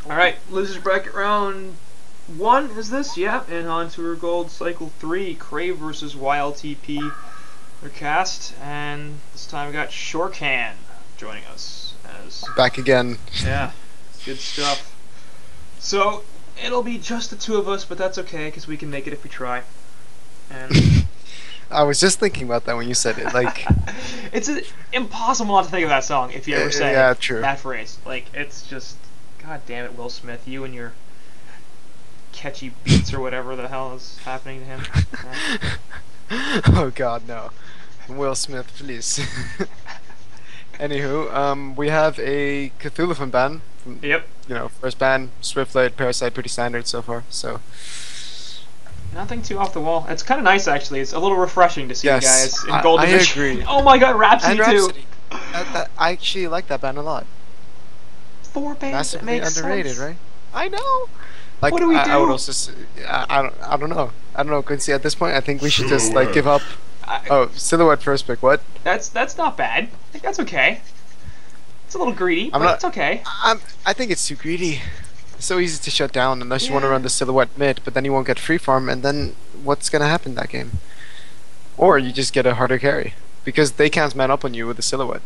Alright, losers bracket round 1 is this? Yeah, in HoN Tour Gold Cycle 3, Crave versus YLTP. Their cast, and this time we got HoN joining us as Back again. yeah, good stuff. So it'll be just the two of us, but that's okay because we can make it if we try. And I was just thinking about that when you said it. Like, it's impossible not to think of that song if you ever say yeah, true. that phrase. Like, it's just, god damn it, Will Smith, you and your catchy beats or whatever the hell is happening to him. Oh God, no. Will Smith, please. Anywho, we have a Cthulhu ban. Yep. You know, first ban, Swiftblade, Parasite, pretty standard so far. So nothing too off the wall. It's kind of nice actually. It's a little refreshing to see you guys in Gold I Division. agree. Oh my god, Rhapsody, and Rhapsody. too. I actually like that ban a lot. 4 bands. Massively underrated, sense. right? I know. Like, What do we do? I would also. I don't know. I don't know, Quincy. At this point, I think we should just like give up. Oh, Silhouette first pick. What? That's not bad. I think that's okay. It's a little greedy, but it's okay. I think it's too greedy. It's so easy to shut down unless you want to run the Silhouette mid, but then you won't get free farm, and then what's gonna happen that game? Or you just get a harder carry because they can't man up on you with the Silhouette.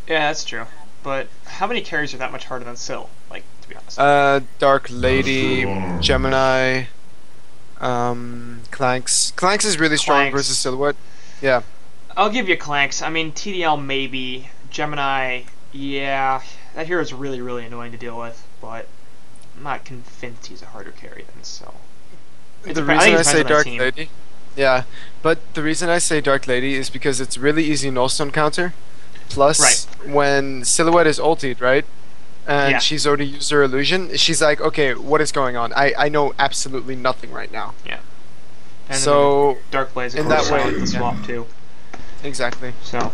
Yeah, that's true. But how many carries are that much harder than Sil? Like, to be honest. Dark Lady, Gemini, Clanks. Clanks is really strong versus Silhouette. Yeah. I'll give you Clanks. I mean, TDL maybe. Gemini, yeah. That hero is really, really annoying to deal with, but I'm not convinced he's a harder carry than Sil. The reason I say Dark Lady, yeah, but the reason I say Dark Lady is because it's really easy nullstone counter. Plus, when Silhouette is ultied, right, and she's already used her illusion, she's like, okay, what is going on? I know absolutely nothing right now. Yeah. And so Dark Blaze in that way, the swap too. Exactly. So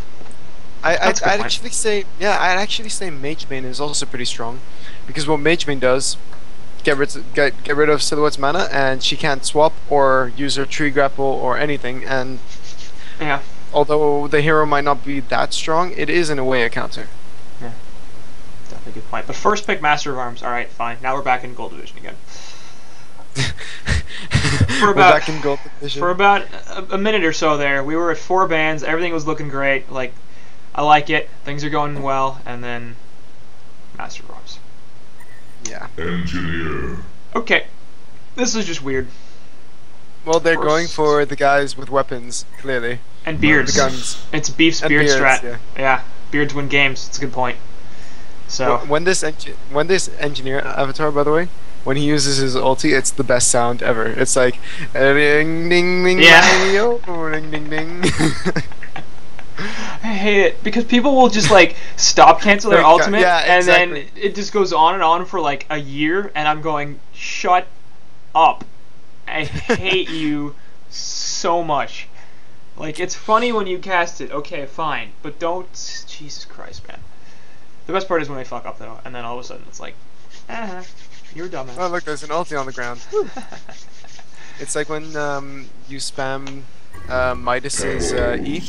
I'd actually say Mage Bane is also pretty strong, because what Mage Bane does, get rid of Silhouette's mana, and she can't swap or use her tree grapple or anything, and yeah. Although the hero might not be that strong, it is in a way a counter. Yeah, definitely a good point. But first pick Master of Arms. All right, fine. Now we're back in Gold Division again. We're back in Gold Division. For about a minute or so there, we were at 4 bands. Everything was looking great. Like, I like it. Things are going well. And then Master of Arms. Yeah. Engineer. Okay. This is just weird. Well, they're going for the guys with weapons, clearly. And beards. The guns. It's Beef's beard strat. Yeah. Beards win games. It's a good point. So when this engineer avatar, by the way, when he uses his ulti, it's the best sound ever. It's like ding ding ding ding ding ding. I hate it because people will just like stop cancel their ultimate, and then it just goes on and on for like a year, and I'm going, shut up. I hate you so much. Like, it's funny when you cast it, okay, fine, but don't. Jesus Christ, man. The best part is when they fuck up though, and then all of a sudden it's like, you're a dumbass. Oh look, there's an ulti on the ground. It's like when you spam Midas's E.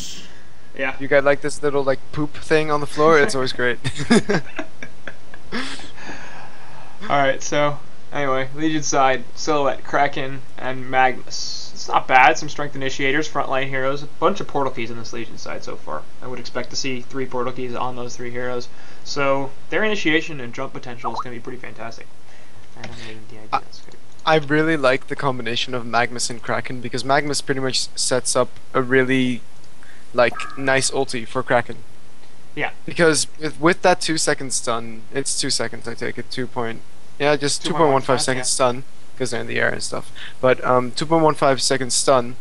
Yeah. You got like this little like poop thing on the floor. It's always great. Alright, so anyway, Legion side, Silhouette, Kraken, and Magnus. It's not bad. Some strength initiators, frontline heroes, a bunch of portal keys on this Legion side so far. I would expect to see 3 portal keys on those 3 heroes. So their initiation and jump potential is going to be pretty fantastic. I don't know the idea. That's good. I really like the combination of Magnus and Kraken because Magnus pretty much sets up a really like nice ulti for Kraken. Yeah. Because with that 2-second stun, it's 2 seconds. I take it 2.15 seconds stun because they're in the air and stuff. But 2.15 seconds stun,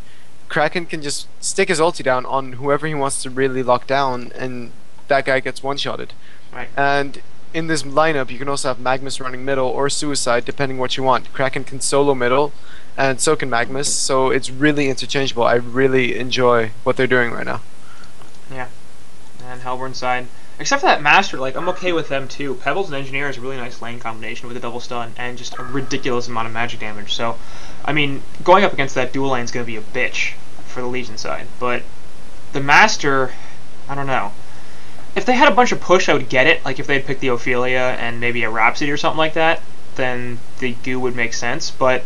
Kraken can just stick his ulti down on whoever he wants to really lock down, and that guy gets one-shotted. Right. And in this lineup, you can also have Magnus running middle or Suicide, depending what you want. Kraken can solo middle, and so can Magnus, so it's really interchangeable. I really enjoy what they're doing right now. Yeah. And Hellborn side, except for that Master, like, I'm okay with them too. Pebbles and Engineer is a really nice lane combination with a double stun and just a ridiculous amount of magic damage. So, I mean, going up against that dual lane is going to be a bitch for the Legion side. But the Master, I don't know. If they had a bunch of push, I would get it. Like if they'd picked the Ophelia and maybe a Rhapsody or something like that, then the goo would make sense. But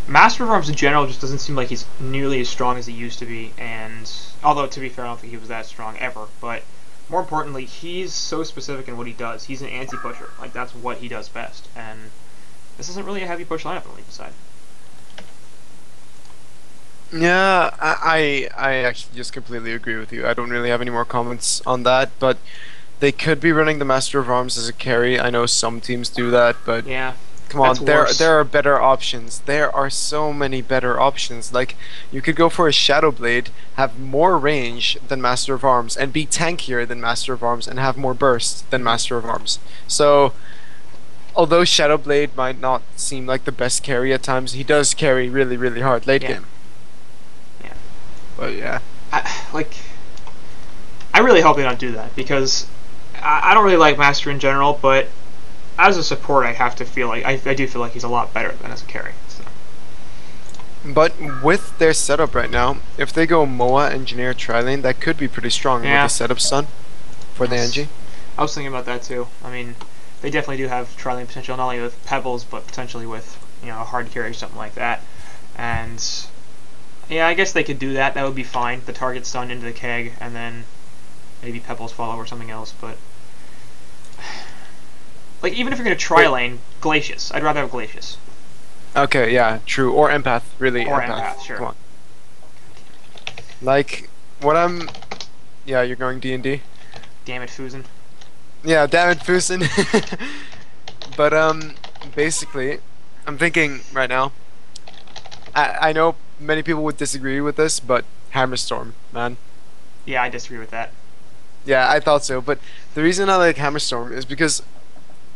Master of Arms in general just doesn't seem like he's nearly as strong as he used to be. And although to be fair, I don't think he was that strong ever. But more importantly, he's so specific in what he does. He's an anti-pusher. Like that's what he does best. And this isn't really a heavy push lineup on the lead side. Yeah, I actually just completely agree with you. I don't really have any more comments on that, but they could be running the Master of Arms as a carry. I know some teams do that, but yeah, come on, there are better options. There are so many better options. Like you could go for a Shadow Blade, have more range than Master of Arms, and be tankier than Master of Arms, and have more burst than Master of Arms. So, although Shadow Blade might not seem like the best carry at times, he does carry really, really hard late game. But yeah, I really hope they don't do that because I don't really like Master in general, but as a support, I have to feel like I do feel like he's a lot better than as a carry. So. But with their setup right now, if they go Moa, Engineer, Tri-Lane, that could be pretty strong with the setup stun for the NG. I was thinking about that too. I mean, they definitely do have Tri-Lane potential, not only with Pebbles, but potentially with a hard carry or something like that. And yeah, I guess they could do that. That would be fine. The target stun into the keg, and then maybe Pebbles follow or something else. But like, even if you're gonna Tri-Lane, Glacius. I'd rather have Glacius. Okay, yeah, true. Or Empath, really. Or Empath, sure. Come on. Like, what I'm... Yeah, you're going D&D? Damn it, Fusen. Yeah, damn it, Fusen. But, basically, I'm thinking right now, I know many people would disagree with this, but Hammerstorm, man. Yeah, I disagree with that. Yeah, I thought so, but the reason I like Hammerstorm is because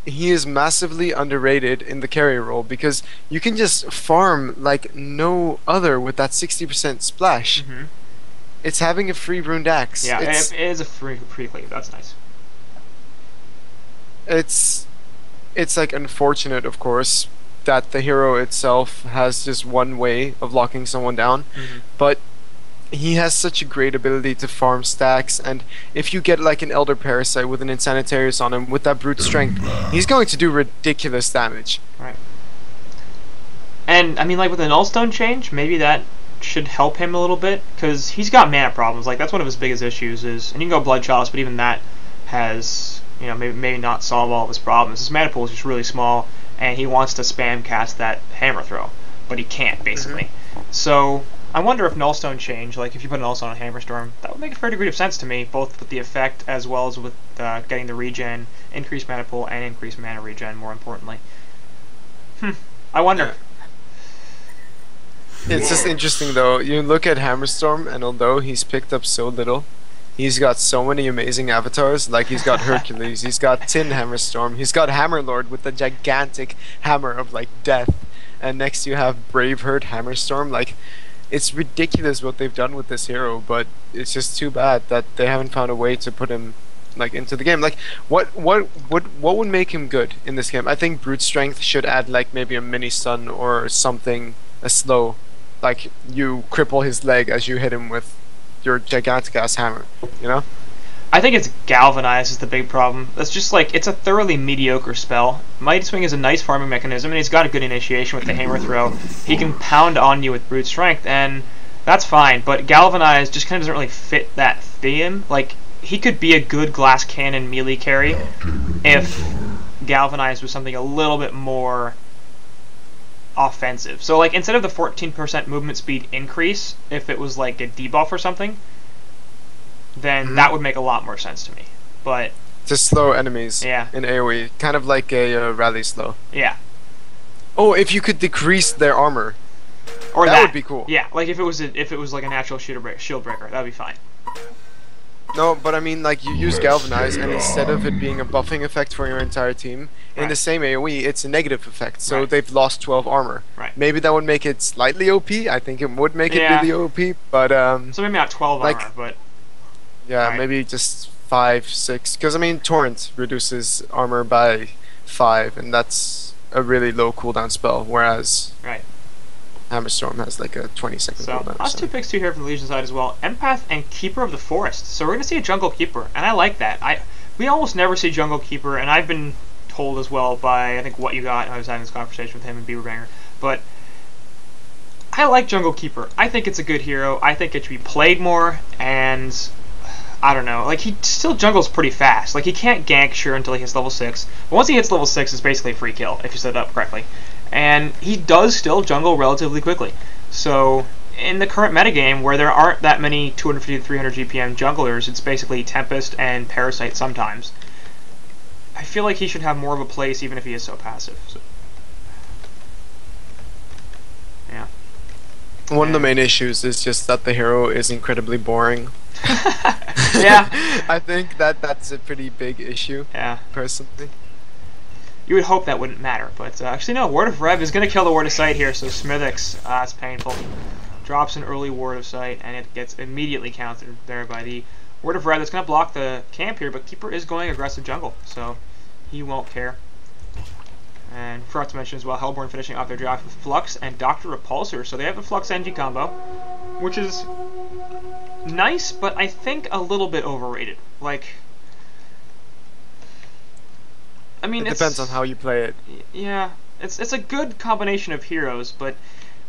he is massively underrated in the carry role, because you can just farm like no other with that 60% splash. Mm-hmm. It's having a free ruined axe. Yeah, it is a free cleave. That's nice. It's like unfortunate, of course, that the hero itself has just one way of locking someone down, but he has such a great ability to farm stacks, and if you get like an Elder Parasite with an Insanitarius on him with that brute strength, he's going to do ridiculous damage. Right. And I mean, like with the Nullstone change, maybe that should help him a little bit, because he's got mana problems. Like that's one of his biggest issues is, and you can go Blood Chalice, but even that has, maybe not solve all of his problems. His mana pool is just really small, and he wants to spam cast that Hammer Throw, but he can't, basically. So I wonder if Nullstone change, like if you put Nullstone on Hammerstorm, that would make a fair degree of sense to me, both with the effect as well as with getting the regen, increased mana pool, and increased mana regen, more importantly. I wonder. It's just interesting, though. You look at Hammerstorm, and although he's picked up so little, he's got so many amazing avatars. Like, he's got Hercules, he's got Tin Hammerstorm, he's got Hammerlord with the gigantic hammer of, like, death. And next you have Braveheart Hammerstorm. Like, it's ridiculous what they've done with this hero, but it's just too bad that they haven't found a way to put him, like, into the game. Like, what would make him good in this game? I think Brute Strength should add, like, maybe a mini stun or something, a slow. Like, you cripple his leg as you hit him with your gigantic ass hammer, I think it's Galvanize is the big problem. That's just like, it's a thoroughly mediocre spell. Mighty Swing is a nice farming mechanism, and he's got a good initiation with the Hammer Throw. He can pound on you with Brute Strength, and that's fine, but Galvanize just kind of doesn't really fit that theme. Like, he could be a good Glass Cannon melee carry if Galvanize was something a little bit more offensive. So, like, instead of the 14% movement speed increase, if it was like a debuff or something, then that would make a lot more sense to me. But to slow enemies in AoE, kind of like a rally slow. Yeah. Oh, if you could decrease their armor, or that would be cool. Yeah, like if it was like a natural shield breaker, that'd be fine. No, but I mean, like, you use Galvanize, and instead of it being a buffing effect for your entire team, in the same AoE, it's a negative effect, so they've lost 12 armor. Right. Maybe that would make it slightly OP. I think it would make it really OP, but so maybe not 12 armor, but yeah, maybe just 5, 6. Because I mean, Torrent reduces armor by 5, and that's a really low cooldown spell. Whereas, Hammerstorm has like a 20-second cooldown. So, last 2 picks here from the Legion side as well. Empath and Keeper of the Forest. So we're going to see a Jungle Keeper, and I like that. We almost never see Jungle Keeper, and I've been told as well by, I think, What You Got. I was having this conversation with him and Beaverbanger. But I like Jungle Keeper. I think it's a good hero. I think it should be played more, and I don't know. Like, he still jungles pretty fast. Like, he can't gank, sure, until he hits level 6. But once he hits level 6, it's basically a free kill, if you set it up correctly. And he does still jungle relatively quickly. So, in the current metagame, where there aren't that many 250 to 300 GPM junglers, it's basically Tempest and Parasite sometimes. I feel like he should have more of a place, even if he is so passive. So, yeah. One of the main issues is just that the hero is incredibly boring. Yeah. I think that's a pretty big issue. Yeah. Personally. You would hope that wouldn't matter, but actually no, Word of Rev is going to kill the Word of Sight here, so Smithix, it's painful. Drops an early Word of Sight, and it gets immediately countered there by the Word of Rev. That's going to block the camp here, but Keeper is going aggressive jungle, so he won't care. And forgot to mention as well, Hellborn finishing off their draft with Flux and Dr. Repulsor, so they have a Flux NG combo, which is nice, but I think a little bit overrated. Like, I mean, it depends on how you play it. Yeah, it's a good combination of heroes, but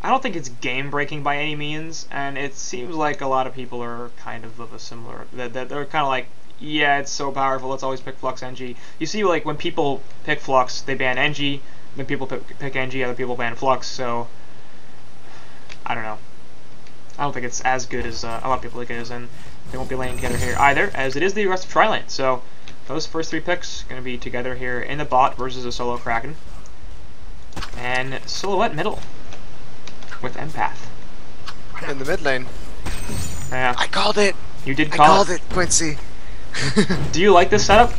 I don't think it's game-breaking by any means, and it seems like a lot of people are kind of a similar, that they're kind of like, yeah, it's so powerful, let's always pick Flux NG. You see, like, when people pick Flux, they ban NG, when people pick NG, other people ban Flux, so I don't know. I don't think it's as good as a lot of people think it is, and they won't be laying together here either, as it is the aggressive tri-lane, so those first 3 picks going to be together here in the bot versus a solo Kraken. And Silhouette middle with Empath. In the mid lane. Yeah. I called it! You did call it. I called it, Quincy. Do you like this setup?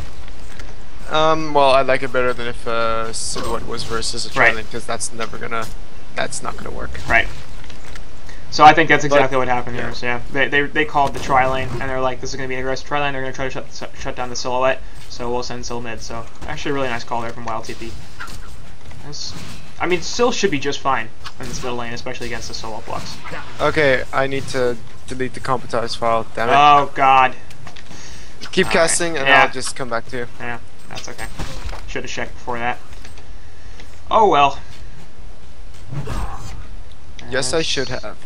Well, I like it better than if Silhouette was versus a tri-lane, because that's not gonna work. Right. So I think that's exactly what happened here. So yeah, they called the tri-lane, and they're like, this is going to be an aggressive tri-lane, they're going to try to shut down the Silhouette, so we'll send Sil mid. So actually a really nice call there from YLTP. I mean, Sil should be just fine in this middle lane, especially against the solo Flux. Okay, I need to delete the Competize file, damn it. Oh god. Keep casting, and I'll just come back to you. Yeah, that's okay. Should have checked before that. Oh well. Yes, I should have.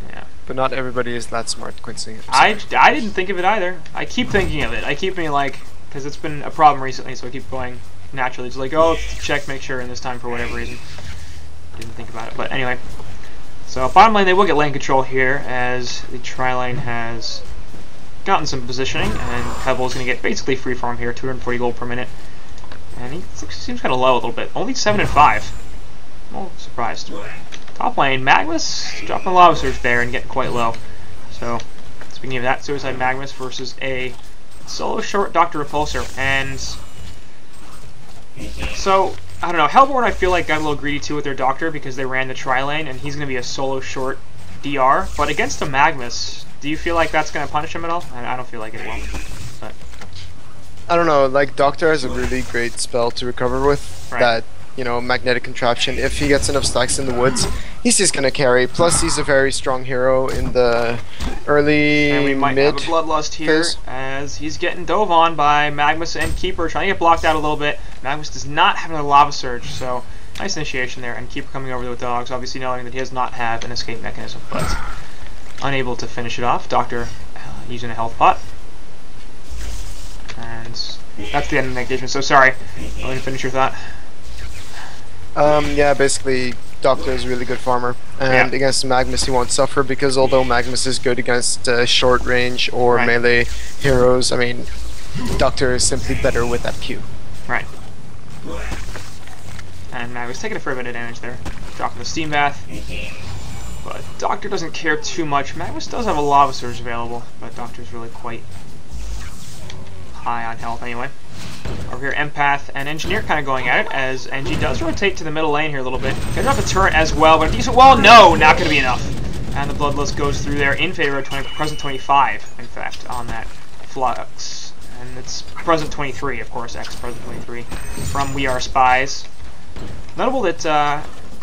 Yeah. But not everybody is that smart, Quincy. I didn't think of it either. I keep thinking of it. I keep being like, because it's been a problem recently, so I keep going naturally. It's like, oh, check, make sure, and this time for whatever reason, didn't think about it. But anyway, so bottom lane, they will get lane control here, as the tri-lane has gotten some positioning, and Pebble is going to get basically free farm here, 240 gold per minute. And he seems kind of low a little bit. Only 7 and 5. I'm a little surprised. Top lane, Magmus dropping the lava surge there and getting quite low. So, speaking of that, Suicide Magmus versus a solo short Dr. Repulsor. And so, I don't know, Hellborn I feel like got a little greedy too with their Doctor because they ran the tri-lane and he's going to be a solo short DR. But against a Magmus, do you feel like that's going to punish him at all? I don't feel like it will. But I don't know, like Doctor has a really great spell to recover with. Right. That, you know, magnetic contraption. If he gets enough stacks in the woods, he's just gonna carry. Plus, he's a very strong hero in the early and we might mid have a bloodlust here phase. as he's getting dove on by Magmus and Keeper, trying to get blocked out a little bit. Magmus does not have another lava surge, so nice initiation there. And Keeper coming over there with dogs, obviously knowing that he does not have an escape mechanism, but unable to finish it off. Doctor using a health pot, and that's the end of the engagement. So sorry, I'm going to finish your thought. Yeah, basically, Doctor is a really good farmer, and against Magmus he won't suffer because although Magmus is good against short range or melee heroes, I mean, Doctor is simply better with that Q. Right. And Magmus taking a fair bit of damage there, dropping the steam bath. But Doctor doesn't care too much. Magmus does have a lava surge available, but Doctor's really quite high on health anyway. Over here, Empath and Engineer kind of going at it, as NG does rotate to the middle lane here a little bit. Gonna drop a turret as well, but a decent wall, no, not going to be enough. And the Bloodlust goes through there in favor of present 25, in fact, on that Flux. And it's present 23, of course, X present 23, from We Are Spies. Notable that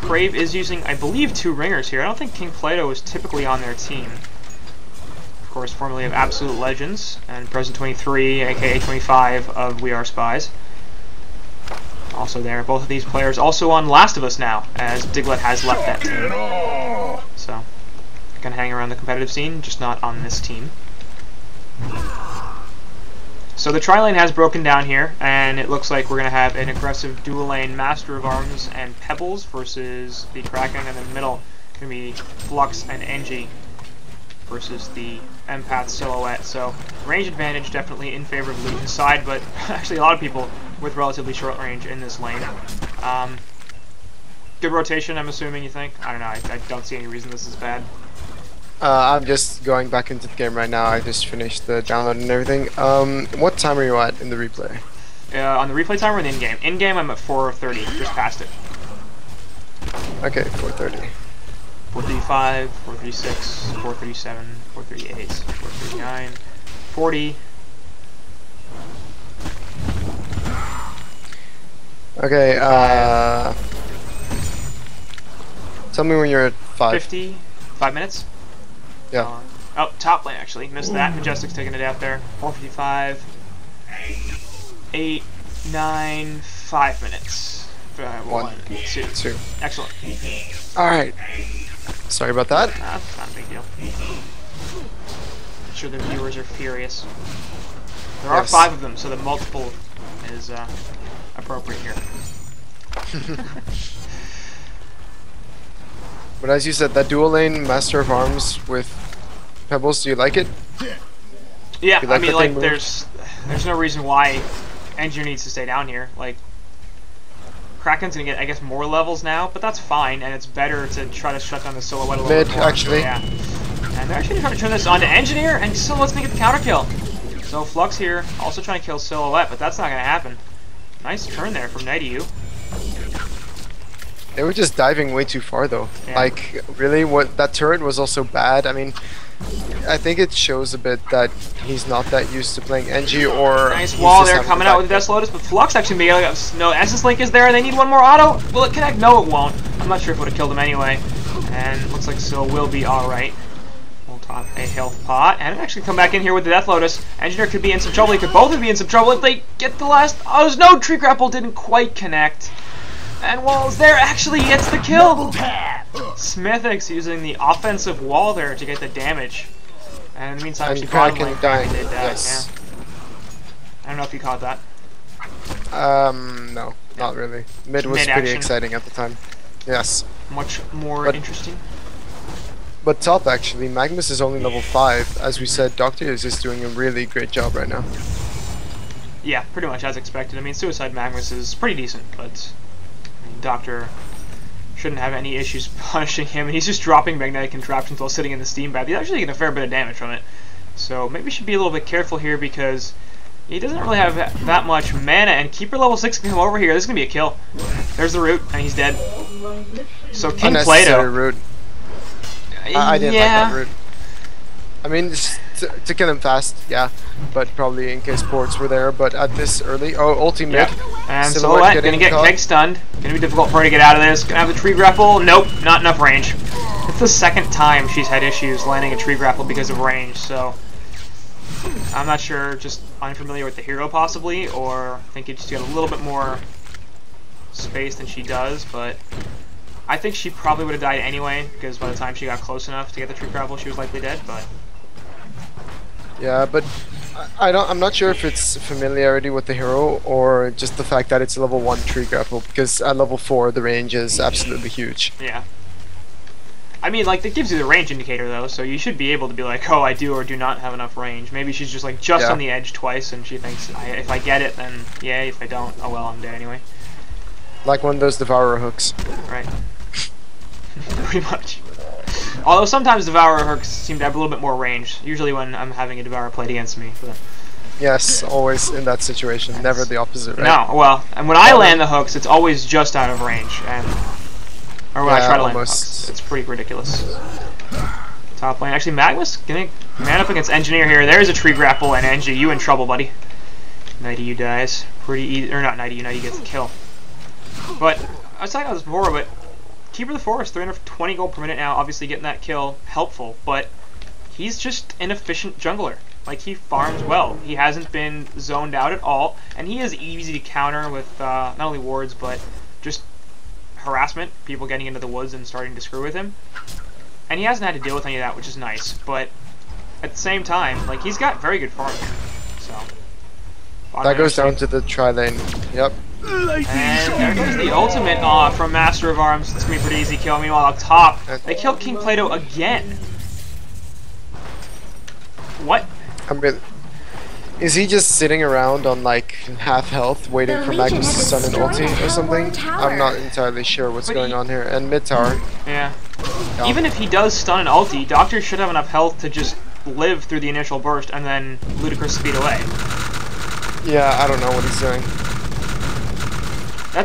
Crave is using, I believe, 2 ringers here. I don't think King Plato is typically on their team. Of course, formerly of Absolute Legends, and President 23, aka 25 of We Are Spies. Also there. Both of these players also on Last of Us now, as Diglett has left that team. So, gonna hang around the competitive scene, just not on this team. So the tri-lane has broken down here, and it looks like we're going to have an aggressive dual-lane Master of Arms and Pebbles versus the Kraken in the middle. Going to be Flux and NG versus the Empath Silhouette. So range advantage definitely in favor of Legion's side, but actually a lot of people with relatively short range in this lane. Good rotation, I'm assuming, you think? I don't know, I don't see any reason this is bad. I'm just going back into the game right now. I just finished the download and everything. What time are you at in the replay? On the replay time or in the in-game? In-game, I'm at 4:30, just past it. Okay, 4:30. 4:35, 4:36, 4:37, 4:38, 4:39, 40. Okay, tell me when you're at 5. 50, 5 minutes? Yeah. Oh, top lane actually. Missed that. Majestic's taking it out there. 4:55. 8, 9, 5 minutes. 1, 2. Excellent. Alright. Sorry about that. That's not a big deal. I'm sure the viewers are furious. There are 5 of them, so the multiple is appropriate here. But as you said, that dual lane Master of Arms with Pebbles, do you like it? Yeah, I mean, like, there's no reason why Engineer needs to stay down here. Like, Kraken's gonna get, I guess, more levels now, but that's fine, and it's better to try to shut down the Silhouette a little bit more. Actually. Yeah. And they're actually trying to turn this on to Engineer, and Silhouette's gonna get the counter kill. So Flux here, also trying to kill Silhouette, but that's not gonna happen. Nice turn there from Nighty. They were just diving way too far, though. Yeah. Like, really, what that turret was also bad. I mean, I think it shows a bit that he's not that used to playing NG or... Nice wall there coming out with the Death Lotus, but Flux actually made no Essence Link is there. They need one more auto. Will it connect? No, it won't. I'm not sure if it would have killed him anyway. And looks like Sil will be alright. We'll top a health pot. And actually come back in here with the Death Lotus. Engineer could be in some trouble. He could both be in some trouble if they get the last... Oh, there's no Tree Grapple. Didn't quite connect. And Wall's there, actually gets the kill! Smithix using the offensive wall there to get the damage. And in the meantime, she bottom lane dying. Did that, yes. Yeah. I don't know if you caught that. No, not really. Mid was pretty exciting at the time. Yes. Much more interesting. But top, actually, Magnus is only level 5. As we said, Doctor is just doing a really great job right now. Yeah, pretty much as expected. I mean, Suicide Magnus is pretty decent, but... Doctor shouldn't have any issues punishing him, and he's just dropping magnetic contraptions while sitting in the steam bath. He's actually getting a fair bit of damage from it. So maybe we should be a little bit careful here because he doesn't really have that much mana, and Keeper level 6 can come over here. This is going to be a kill. There's the root, and he's dead. So King Plato. Root. I didn't like that root. I mean, just to kill him fast, yeah, but probably in case ports were there, but at this early... Oh, ulti mid. And Silhouette gonna get keg stunned. Gonna be difficult for her to get out of this. Gonna have the tree grapple. Nope, not enough range. It's the second time she's had issues landing a tree grapple because of range, so... I'm not sure, just unfamiliar with the hero possibly, or think it just got a little bit more space than she does, but... I think she probably would have died anyway, because by the time she got close enough to get the tree grapple, she was likely dead, but... Yeah, but I'm not sure if it's familiarity with the hero or just the fact that it's a level 1 tree grapple, because at level 4 the range is absolutely huge. Yeah. I mean, like, that gives you the range indicator though, so you should be able to be like, oh, I do or do not have enough range. Maybe she's just like on the edge twice and she thinks, if I get it, then yay, if I don't, oh well, I'm dead anyway. Like one of those Devourer hooks. Right. Pretty much. Although sometimes Devourer hooks seem to have a little bit more range, usually when I'm having a Devourer played against me. But yes, always in that situation, never the opposite, right? No, well, and when I land the hooks, it's always just out of range, and or when I try to land the hooks. It's pretty ridiculous. Top lane. Actually, Magnus getting man up against Engineer here. There's a tree grapple, and NG, you in trouble, buddy. Nighty dies. Pretty easy, or not Nighty, Nighty gets the kill. But, I was talking about this before, but Keeper of the Forest, 320 gold per minute now. Obviously, getting that kill helpful, but he's just an efficient jungler. Like, he farms well. He hasn't been zoned out at all, and he is easy to counter with not only wards, but just harassment, people getting into the woods and starting to screw with him. And he hasn't had to deal with any of that, which is nice, but at the same time, like, he's got very good farm here. So that goes down to the tri-lane. Yep. And there goes the ultimate from Master of Arms. It's going to be a pretty easy kill. Meanwhile, up top, they killed King Plato again. What? Is he just sitting around on like half health waiting for Magnus to stun an ulti or something? I'm not entirely sure what's going on here. And mid tower. Yeah. Even if he does stun an ulti, Doctor should have enough health to just live through the initial burst and then ludicrous speed away. Yeah, I don't know what he's doing.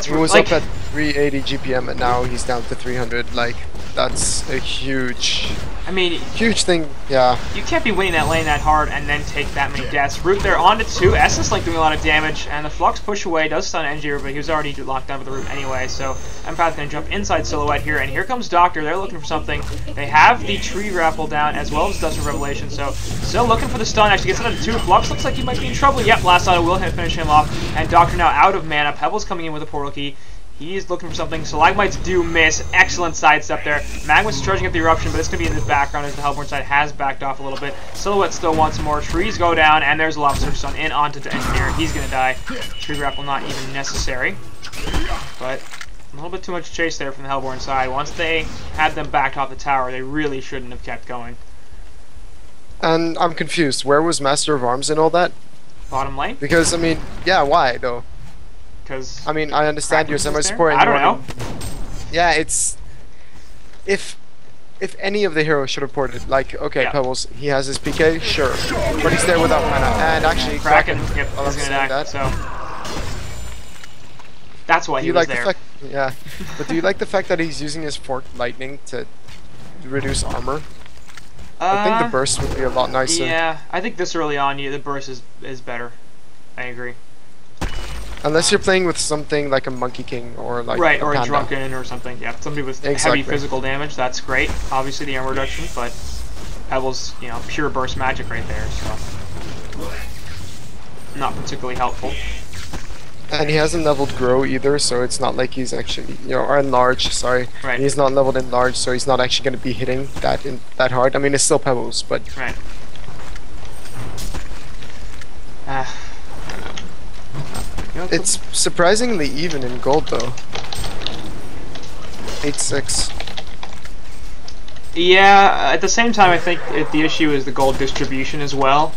He was up at 380 GPM and now he's down to 300. Like, that's a huge thing. Yeah. You can't be winning that lane that hard and then take that many deaths. Root there onto 2. Essence Link doing a lot of damage, and the Flux push away does stun Engier, but he was already locked down with the Root anyway, so Empath's going to jump inside Silhouette here, and here comes Doctor. They're looking for something. They have the tree grapple down as well as Dust of Revelation, so still looking for the stun. Actually gets it onto 2. Flux looks like he might be in trouble. Yep, last auto will finish him off, and Doctor now out of mana. Pebble's coming in with a portal key. He's looking for something. Stalagmites do miss. Excellent sidestep there. Magnus is charging up the eruption, but it's going to be in the background as the Hellborn side has backed off a little bit. Silhouette still wants some more. Trees go down, and there's a Lava Surge Stun in onto the Engineer. He's going to die. Tree grapple not even necessary. But a little bit too much chase there from the Hellborn side. Once they had them backed off the tower, they really shouldn't have kept going. And I'm confused. Where was Master of Arms and all that? Bottom lane? Because, I mean, yeah, why, though? I mean, I understand you're semi-support. I don't know. Yeah, it's if any of the heroes should have ported, like, okay, yeah. Pebbles, he has his PK, sure, but he's there without mana, and actually Kraken, yep, he's gonna die. So that's why he was there. Yeah, but do you like the fact that he's using his Forked Lightning to reduce armor? I think the burst would be a lot nicer. Yeah, I think this early on, the burst is better. I agree. Unless you're playing with something like a Monkey King or like or a Drunken or something. Yeah, somebody with heavy physical damage. That's great. Obviously the armor reduction, but Pebble's pure burst magic right there. So not particularly helpful. And he hasn't leveled Grow either, so it's not like he's actually or Enlarge. Sorry, right. He's not leveled Enlarge, so he's not actually going to be hitting that hard. I mean, it's still Pebbles, but right. It's surprisingly even in gold though. 8-6. Yeah, at the same time I think the issue is the gold distribution as well.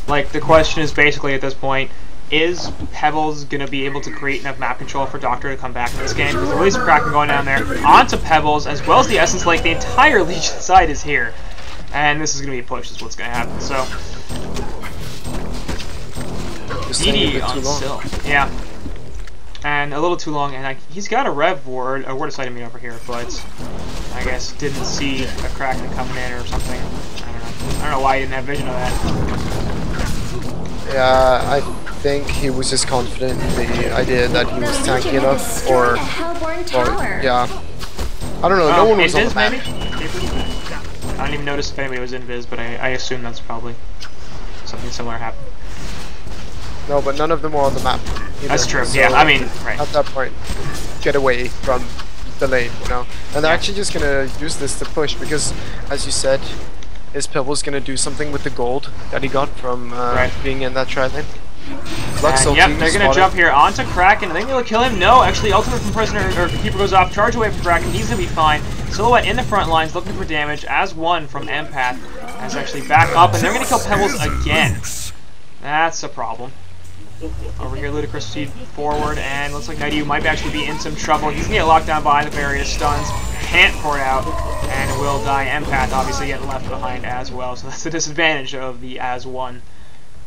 Like, the question is basically at this point, is Pebbles going to be able to create enough map control for Doctor to come back in this game? There's really some Kraken going down there. Onto Pebbles, as well as the Essence Lake. The entire Legion side is here. And this is going to be a push, is what's going to happen. So DD on Sill. Yeah. And a little too long, and he's got a Rev Ward, a Word of Sight over here, but I guess didn't see a Kraken coming in or something. I don't know why he didn't have vision of that. Yeah, I think he was just confident in the idea that he was tanky enough, or yeah. I don't know, no one was on the map. Maybe? I didn't even notice if anybody was invis, but I assume that's probably something similar happened. No, but none of them were on the map either. That's true, so yeah, I mean, right. At that point, get away from the lane, And they're actually just gonna use this to push, because, as you said, is Pebbles gonna do something with the gold that he got from being in that tri-lane? Yep, they're gonna jump here onto Kraken. I think they'll kill him. No, actually, ultimate from Prisoner, or Keeper goes off, charge away from Kraken. He's gonna be fine. Silhouette in the front lines, looking for damage, as one from Empath. That's actually back up, and they're gonna kill Pebbles again. That's a problem. Over here, Ludicrous speed forward, and looks like Nighty might actually be in some trouble. He's gonna get locked down by the various stuns. Can't port out, and will die. Empath obviously getting left behind as well, so that's the disadvantage of the as one.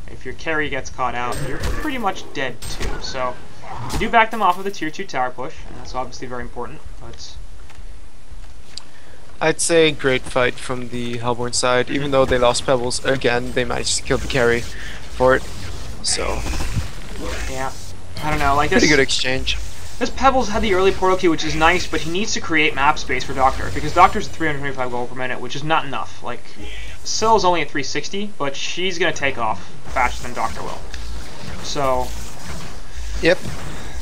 If your carry gets caught out, you're pretty much dead too. So you do back them off with a tier 2 tower push, and that's obviously very important. But I'd say great fight from the Hellborn side. Even though they lost Pebbles again, they managed to kill the carry for it. So yeah, I don't know. Like pretty good exchange. This Pebbles had the early portal key, which is nice, but he needs to create map space for Doctor, because Doctor's at 325 gold per minute, which is not enough. Like, Syll's only at 360, but she's going to take off faster than Doctor will. So... Yep.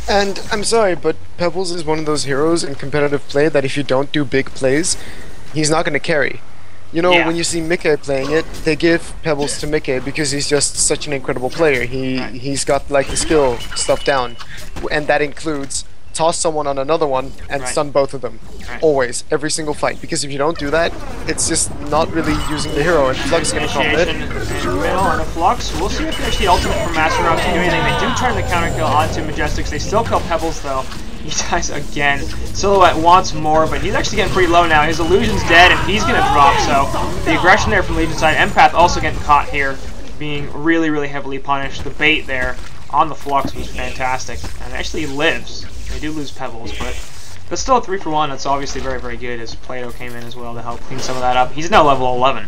And I'm sorry, but Pebbles is one of those heroes in competitive play that if you don't do big plays, he's not going to carry. You know, when you see Mickey playing it, they give Pebbles to Mickey because he's just such an incredible player. He's got like the skill stuff down, and that includes toss someone on another one and stun both of them. Always, every single fight. Because if you don't do that, it's just not really using the hero, and Flux is going to come in. Middle on a Flux. We'll see if there's the ultimate from Master Rob to do anything. They do turn the counter kill onto Majestics. They still kill Pebbles though. He dies again. Silhouette wants more, but he's actually getting pretty low now. His illusion's dead, and he's going to drop, so the aggression there from Legion side. Empath also getting caught here, being really, really heavily punished. The bait there on the Flux was fantastic, and actually lives. They do lose Pebbles, but that's still a 3-for-1. That's obviously very, very good, as Plato came in as well to help clean some of that up. He's now level 11.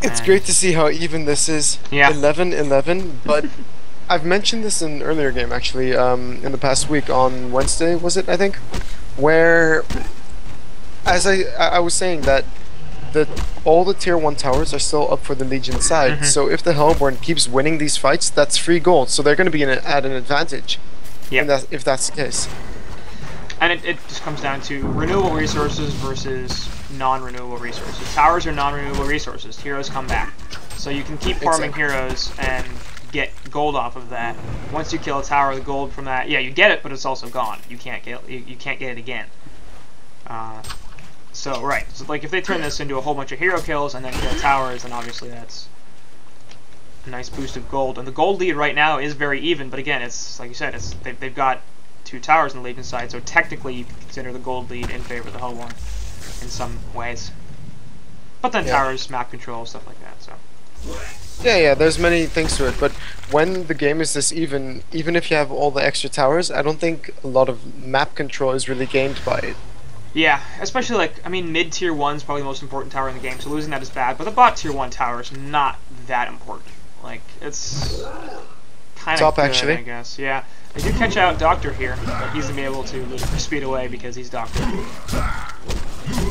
It's great to see how even this is. 11-11, but... I've mentioned this in an earlier game, actually, in the past week on Wednesday, was it, I think? Where, as I was saying that all the tier 1 towers are still up for the Legion side, so if the Hellborn keeps winning these fights, that's free gold, so they're going to be at an advantage, if that's the case. And it just comes down to renewable resources versus non-renewable resources. Towers are non-renewable resources, heroes come back. So you can keep farming heroes and get gold off of that. Once you kill a tower, the gold from that, you get it, but it's also gone. You can't get it again. So like if they turn this into a whole bunch of hero kills and then kill towers, then obviously that's a nice boost of gold. And the gold lead right now is very even, but again, it's like you said, they've got 2 towers on the Legion side, so technically you can consider the gold lead in favor of the Hellborn in some ways. But then towers, map control, stuff like that. So. Yeah, there's many things to it, but when the game is this even if you have all the extra towers, I don't think a lot of map control is really gained by it. Yeah, especially like, I mean, mid tier 1 is probably the most important tower in the game, so losing that is bad, but the bot tier 1 tower is not that important. Like, it's kind of top, good, actually. I guess. Yeah, they do catch out Doctor here, but he's going to be able to lose speed away because he's Doctor.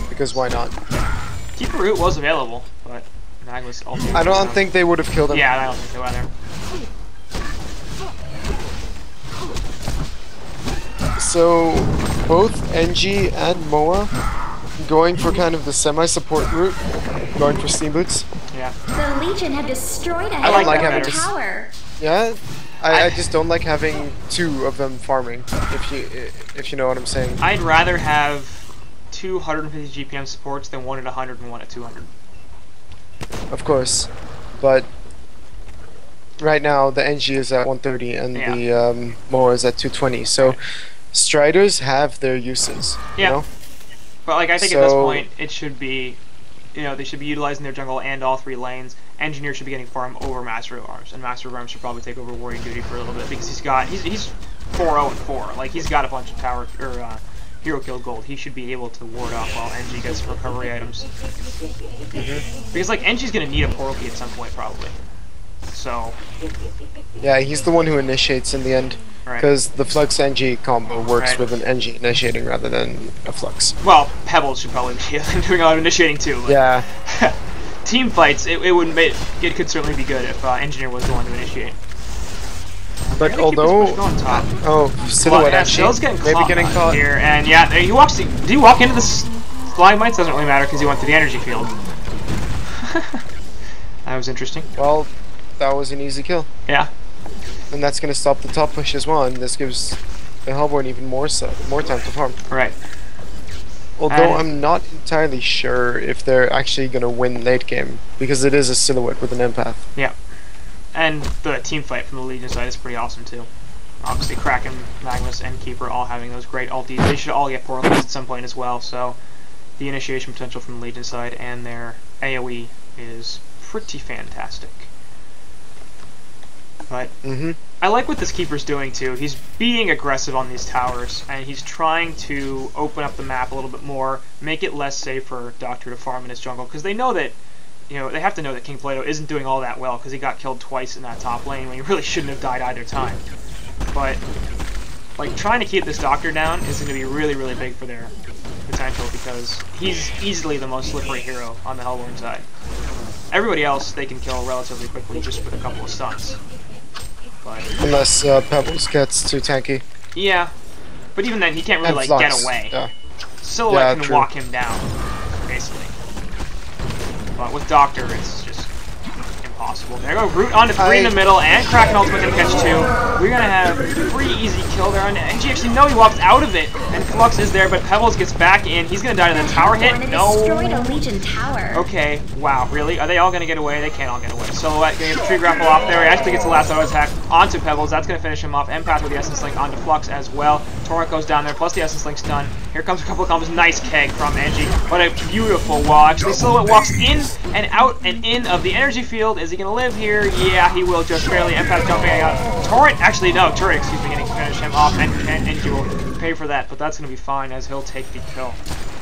Because why not? Keeper Root was available, but... I don't think they would have killed him. Yeah, I don't think so either. So, both NG and MOA going for kind of the semi-support route, going for steam boots. Yeah. The Legion have destroyed a having tower. Yeah, I just don't like having 2 of them farming. If you know what I'm saying. I'd rather have 250 GPM supports than 1 at 100 and 1 at 200. Of course, but right now the NG is at 130 and the MOA is at 220. So Striders have their uses. You know? But like I think at this point it should be, they should be utilizing their jungle and all 3 lanes. Engineer should be getting farm over Master of Arms, and Master of Arms should probably take over Warrior Duty for a little bit because he's 4-0-4. Like he's got a bunch of tower or hero kill gold. He should be able to ward off while NG gets recovery items. Because like NG's gonna need a portal key at some point probably. So yeah, he's the one who initiates in the end. Because the Flux NG combo works with an NG initiating rather than a Flux. Well, Pebbles should probably be doing a lot of initiating too. Yeah. Team fights, it could certainly be good if Engineer was the one to initiate. But although, Silhouette actually getting caught here, and did he walk into the stalagmites? Doesn't really matter because he went to the energy field. That was interesting. Well, that was an easy kill. Yeah. And that's going to stop the top push as well, and this gives the Hellborn even more time to farm. Right. Although I'm not entirely sure if they're actually going to win late game, because it is a Silhouette with an empath. Yeah. And the team fight from the Legion side is pretty awesome too. Obviously Kraken, Magnus, and Keeper all having those great ultis. They should all get portal keys at some point as well, so the initiation potential from the Legion side and their AoE is pretty fantastic. But I like what this Keeper's doing too. He's being aggressive on these towers, and he's trying to open up the map a little bit more, make it less safe for Doctor to farm in his jungle, because they know that they have to know that King Plato isn't doing all that well because he got killed twice in that top lane when he really shouldn't have died either time. But like, trying to keep this Doctor down is going to be really, really big for their potential, because he's easily the most slippery hero on the Hellborn side. Everybody else they can kill relatively quickly just with a couple of stuns. But unless Pebbles gets too tanky. Yeah, but even then he can't really like get away. Yeah. Silhouette can walk him down, basically. But with Doctor, it's just impossible. There we go, Root onto 3 in the middle, and Kraken ultimate gonna catch 2. We're gonna have a pretty easy kill there. And NG actually, no, he walks out of it, and Flux is there, but Pebbles gets back in. He's gonna die to the tower hit. No. Destroyed a Legion tower. Okay, wow, really? Are they all gonna get away? They can't all get away. Silhouette gonna get the tree grapple off there. He actually gets the last auto attack onto Pebbles. That's gonna finish him off. Empath with the Essence Link onto Flux as well. Torrent goes down there, plus the Essence Link's done. Here comes a couple of combos. Nice keg from NG. What a beautiful wall. Actually, Silhouette walks in and out and in of the energy field. Is he gonna live here? Yeah, he will just barely. Empath jumping out. Torrent, actually, no, Turret, excuse me, getting to finish him off, and NG will pay for that, but that's gonna be fine as he'll take the kill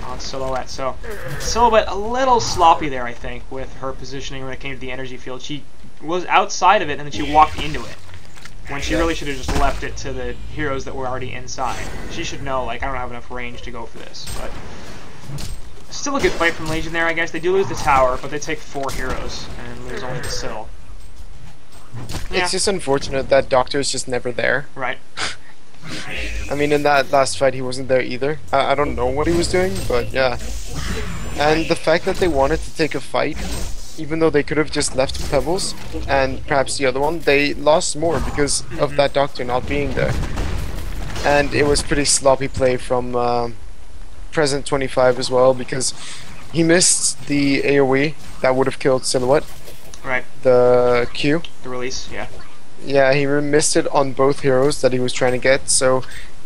on Silhouette. So, Silhouette a little sloppy there, I think, with her positioning when it came to the energy field. She was outside of it, and then she walked into it, when she really should have just left it to the heroes that were already inside. She should know, like, I don't have enough range to go for this, but still a good fight from Legion there, I guess. They do lose the tower, but they take 4 heroes, and lose only the Sill. Yeah. It's just unfortunate that Doctor is just never there. Right. I mean, in that last fight, he wasn't there either. I don't know what he was doing, but yeah. And the fact that they wanted to take a fight, even though they could have just left Pebbles and perhaps the other one, they lost more because of that Doctor not being there. And it was pretty sloppy play from Present 25 as well, because he missed the AoE that would have killed Silhouette. Right. The Q. The release, yeah. Yeah, he missed it on both heroes that he was trying to get, so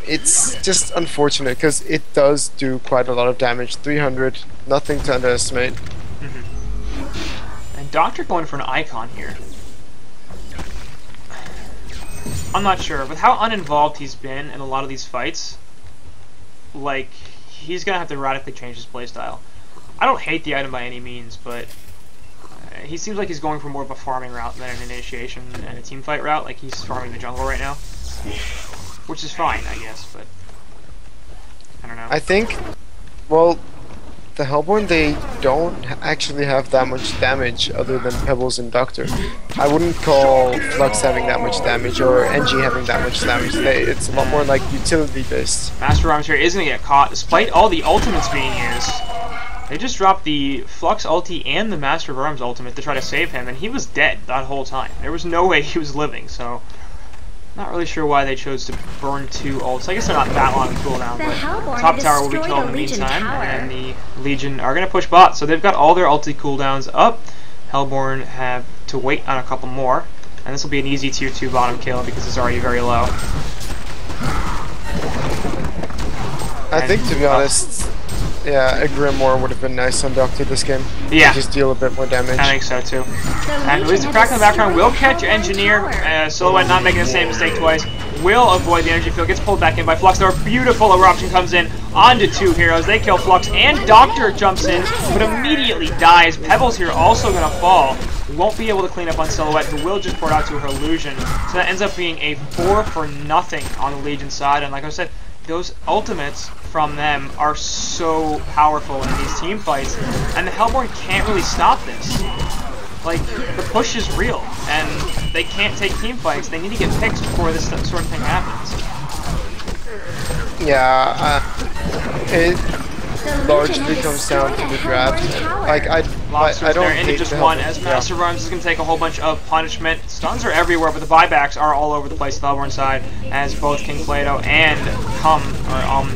it's just unfortunate because it does do quite a lot of damage. 300, nothing to underestimate. And Doctor going for an icon here. I'm not sure. With how uninvolved he's been in a lot of these fights, like, he's gonna have to radically change his playstyle. I don't hate the item by any means, but he seems like he's going for more of a farming route than an initiation and a team fight route. Like, he's farming the jungle right now, which is fine, I guess, but I don't know. I think, well, the Hellborn, they don't actually have that much damage other than Pebbles and Doctor. I wouldn't call Flux having that much damage or NG having that much damage. It's a lot more like utility based. Master of Arms here is going to get caught despite all the ultimates being used. They just dropped the Flux ulti and the Master of Arms ultimate to try to save him, and he was dead that whole time. There was no way he was living, so not really sure why they chose to burn 2 ults. I guess they're not that long in cooldown, but top tower will be killed in the meantime, and the Legion are going to push bot, so they've got all their ulti cooldowns up. Hellborn have to wait on a couple more, and this will be an easy tier 2 bottom kill because it's already very low. I think, to be honest, yeah, a Grimoire would have been nice on Doctor this game. Yeah. Just deal a bit more damage. I think so too. And Luis the Crack in the background will catch Engineer. Silhouette not making the same mistake twice. Will avoid the energy field. Gets pulled back in by Flux. There, a beautiful eruption comes in onto 2 heroes. They kill Flux and Doctor jumps in, but immediately dies. Pebbles here also going to fall. Won't be able to clean up on Silhouette, who will just pour out to her illusion. So that ends up being a 4 for nothing on the Legion side. And like I said, those ultimates from them are so powerful in these team fights, and the Hellborn can't really stop this. Like, the push is real, and they can't take team fights. They need to get picks before this sort of thing happens. Yeah, it largely comes down to the draft. Like, I don't into just one, as Master of Arms is going to take a whole bunch of punishment. Stuns are everywhere, but the buybacks are all over the place on the Hellborn side, as both King Plato and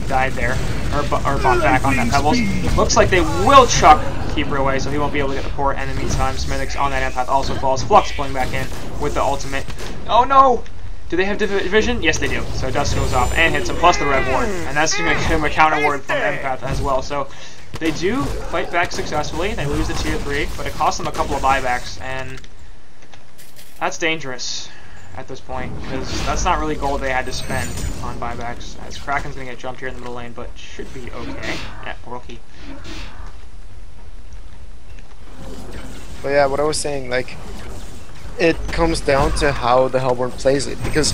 died there, or bought back on that Pebbles. Looks like they will chuck Keeper away, so he won't be able to get the port, and in the meantime, Smithix on that Empath also falls. Flux pulling back in with the ultimate. Oh no! Do they have division? Yes, they do. So Dust goes off and hits him, plus the Rev Ward. And that's going to give him a counter ward from Empath as well. So they do fight back successfully. They lose the tier 3, but it costs them a couple of buybacks. And that's dangerous at this point, because that's not really gold they had to spend on buybacks. As Kraken's going to get jumped here in the middle lane, but should be okay. Yeah, rookie. But yeah, what I was saying, like, it comes down to how the Hellborn plays it, because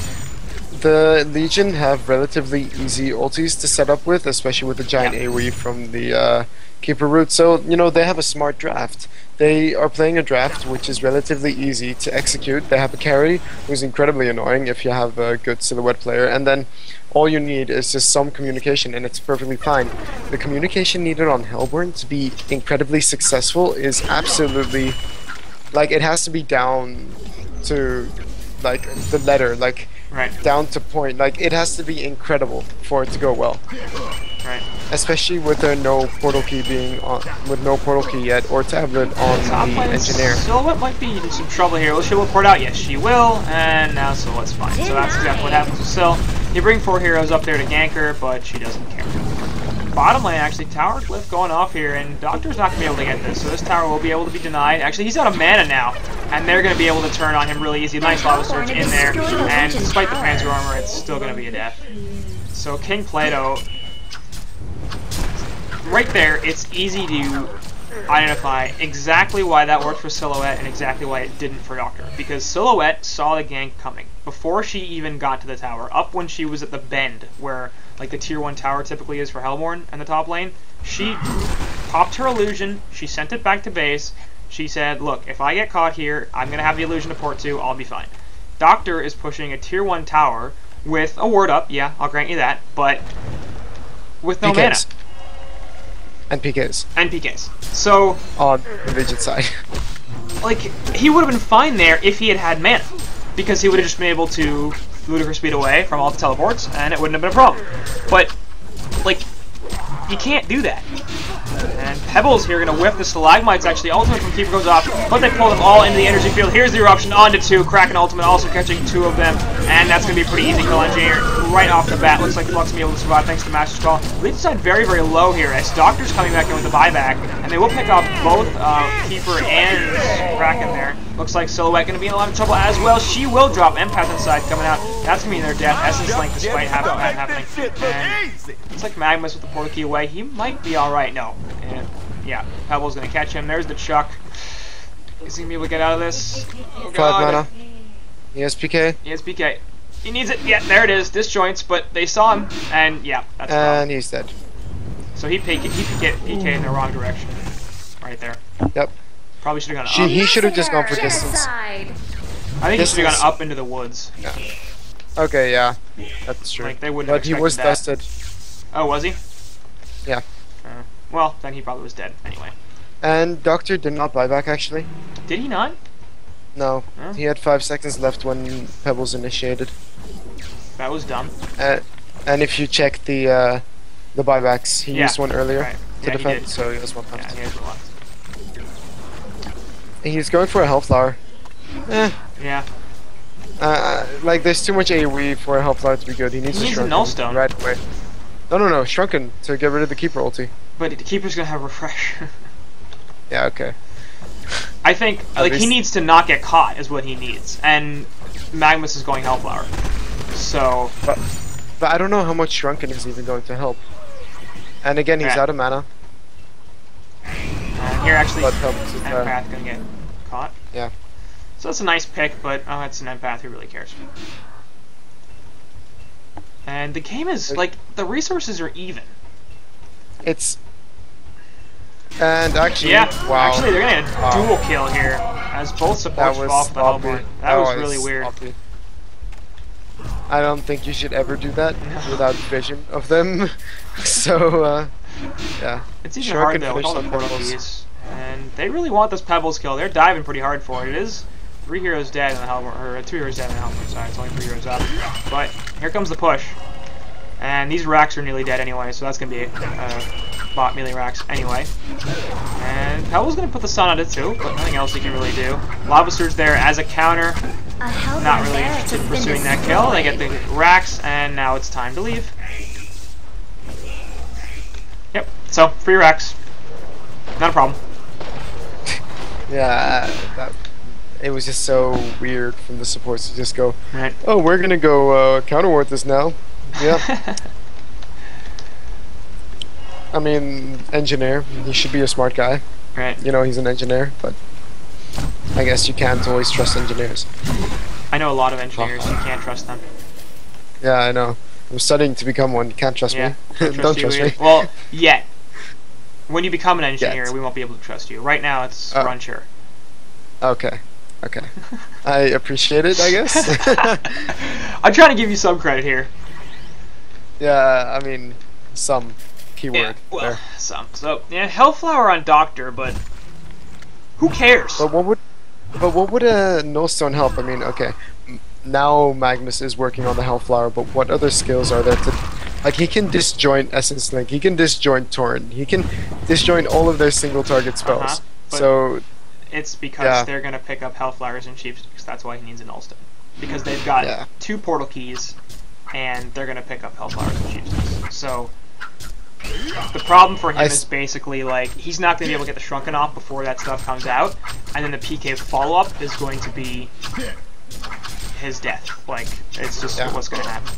the Legion have relatively easy ultis to set up with, especially with the giant AoE from the Keeper route. So, you know, they have a smart draft. They are playing a draft which is relatively easy to execute. They have a carry who's incredibly annoying if you have a good Silhouette player, and then all you need is just some communication, and it's perfectly fine. The communication needed on Hellborn to be incredibly successful is absolutely, like, it has to be down to, like, the letter, like, down to point. Like, it has to be incredible for it to go well. Right. Especially with there no portal key being on, with no portal key yet, or tablet on the engineer. Silhouette might be in some trouble here. Will she port out? Yes, she will, and now Silhouette's fine. So that's exactly what happens with Sil. You bring 4 heroes up there to gank her, but she doesn't care. Bottom lane, actually, tower glyph going off here, and Doctor's not going to be able to get this, so this tower will be able to be denied. Actually, he's out of mana now, and they're going to be able to turn on him really easy. Nice lava surge in there, and despite the Panzer armor, it's still going to be a death. So King Plato, right there, it's easy to identify exactly why that worked for Silhouette and exactly why it didn't for Doctor. Because Silhouette saw the gank coming before she even got to the tower, up when she was at the bend, where like the tier 1 tower typically is for Hellborn in the top lane. She popped her illusion, she sent it back to base, she said, look, if I get caught here, I'm going to have the illusion to port to, I'll be fine. Doctor is pushing a tier 1 tower with a ward up, yeah, I'll grant you that, but with no mana. And PKs. And PKs. So, on the Vigid side. Like, he would have been fine there if he had had mana, because he would have just been able to ludicrous speed away from all the teleports, and it wouldn't have been a problem. But, like, you can't do that. And Pebbles here going to whiff the Stalagmites, actually. Ultimate from Keeper goes off, but they pull them all into the energy field. Here's the eruption onto 2. Kraken Ultimate also catching 2 of them, and that's going to be a pretty easy kill Engineer right off the bat. Looks like Flux will be able to survive thanks to Master's Call. Lead side very, very low here as Doctor's coming back in with the buyback, and they will pick off both Keeper and Kraken there. Looks like Silhouette going to be in a lot of trouble as well. She will drop Empath inside coming out. That's going to be their death. Essence Link despite that happening. And looks like Magnus with the portal key away. He might be alright. No. And, yeah, Pebble's going to catch him. There's the Chuck. Is he going to be able to get out of this? Oh, 5 mana. He has PK. He has PK. He needs it. Yeah, there it is. Disjoints, but they saw him. And, yeah, that's and he's dead. So he PK'd in the wrong direction. Right there. Yep. Probably should have gone up. He should have just gone for distance. I think he should have gone up into the woods. No. Okay, yeah. That's true. Like, they wouldn't but have he was that. dusted. Oh, was he? Yeah. Well, then he probably was dead anyway. And Doctor did not buy back, actually. Did he not? No. Huh? He had 5 seconds left when Pebbles initiated. That was dumb. And if you check the buybacks, he used one earlier to defend, so he has 1 left. Yeah, he has 1 left. He's going for a Health Flower. Yeah. Like, there's too much AoE for a Health Flower to be good. He needs a Shrunken right away. No, Shrunken to get rid of the Keeper ulti. But the Keeper's gonna have Refresh. Yeah, okay. I think, like, he needs to not get caught is what he needs. And Magnus is going Health Flower. So... But I don't know how much Shrunken is even going to help. And again, he's out of mana. Here, actually, Empath gonna get caught. Yeah. So that's a nice pick, but it's an Empath. Who really cares? And the game is like the resources are even. It's and actually, wow. Actually, they're gonna get a dual kill here as both supports fall off the Hellborn. That was really weird. Sloppy. I don't think you should ever do that without vision of them. So yeah. It's even hard though with all the portal keys. And they really want this Pebbles kill. They're diving pretty hard for it. It is 3 heroes dead in the Hellborn, or 2 heroes dead in the Hellborn side. It's only 3 heroes up. But here comes the push. And these racks are nearly dead anyway, so that's going to be bot melee racks anyway. And Pebbles going to put the sun on it too, but nothing else he can really do. Lava Surge there as a counter. Not really interested in pursuing that kill. They get the racks, and now it's time to leave. Yep, so free racks. Not a problem. Yeah, it was just so weird from the supports to just go, oh, we're gonna go counter ward this now. Yeah. I mean, engineer. He should be a smart guy. Right. You know, he's an engineer, but I guess you can't always trust engineers. I know a lot of engineers. You can't trust them. Yeah, I know. I'm studying to become one. You can't trust me. Don't trust me. Well, yet. When you become an engineer, we won't be able to trust you. Right now, it's run sure. Okay. Okay. I appreciate it, I guess. I'm trying to give you some credit here. Yeah, I mean, some keyword. Yeah, well, some. So, yeah, Hellflower on Doctor, but who cares? But what would a Nullstone help? I mean, okay, now Magnus is working on the Hellflower, but what other skills are there to... Like, he can disjoint Essence Link, he can disjoint Torrent, he can disjoint all of their single target spells. So... It's because they're going to pick up Hellflowers and Sheepsticks. That's why he needs a Nullstone. Because they've got 2 portal keys, and they're going to pick up Hellflowers and Sheepsticks. So, the problem for him is basically, like, he's not going to be able to get the Shrunken off before that stuff comes out, and then the PK follow-up is going to be his death. Like, it's just what's going to happen.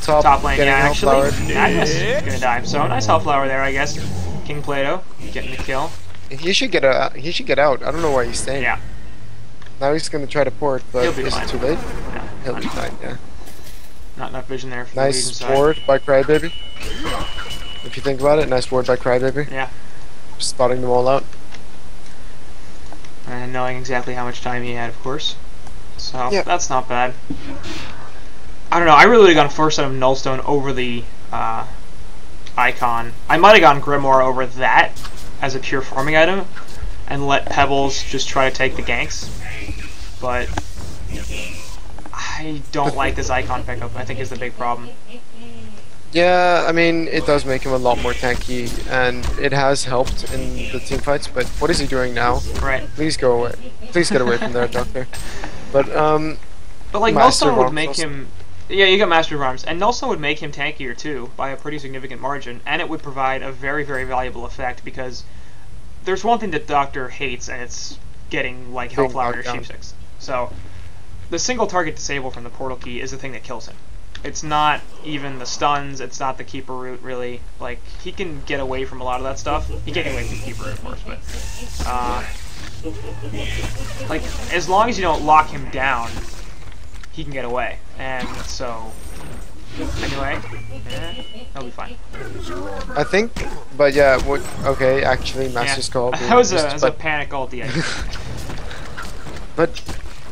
Top lane, actually, Magnus is going to die. So, nice Hellflower there, I guess. King Plato getting the kill. He should get out. He should get out. I don't know why he's staying. Yeah. Now he's gonna try to port, but is it too late? Yeah. He'll be fine. Yeah. Not enough vision there. For nice ward by Crybaby. If you think about it, nice ward by Crybaby. Yeah. Spotting them all out. And knowing exactly how much time he had, of course. So that's not bad. I don't know. I really would have gone first out of Nullstone over the Icon. I might have gone Grimoire over that as a pure farming item, and let Pebbles just try to take the ganks. But I don't like this Icon pickup, I think is the big problem. Yeah, I mean, it does make him a lot more tanky, and it has helped in the team fights, but what is he doing now? Right. Please go away. Please get away from there, Doctor. But like, Nullstone would make him... Yeah, you got Master of Arms, and Nullstone would make him tankier too, by a pretty significant margin, and it would provide a very, very valuable effect, because there's one thing that Doctor hates, and it's getting, like, Hellflower or Sheepsticks. So, the single target disable from the portal key is the thing that kills him. It's not even the stuns, it's not the Keeper root, really. Like, he can get away from a lot of that stuff. He can't get away from Keeper root, of course, but... like, as long as you don't lock him down, he can get away. And so, anyway, he'll be fine. I think, but yeah, okay, actually, Master's Call. That was a panic ulti, I think. But,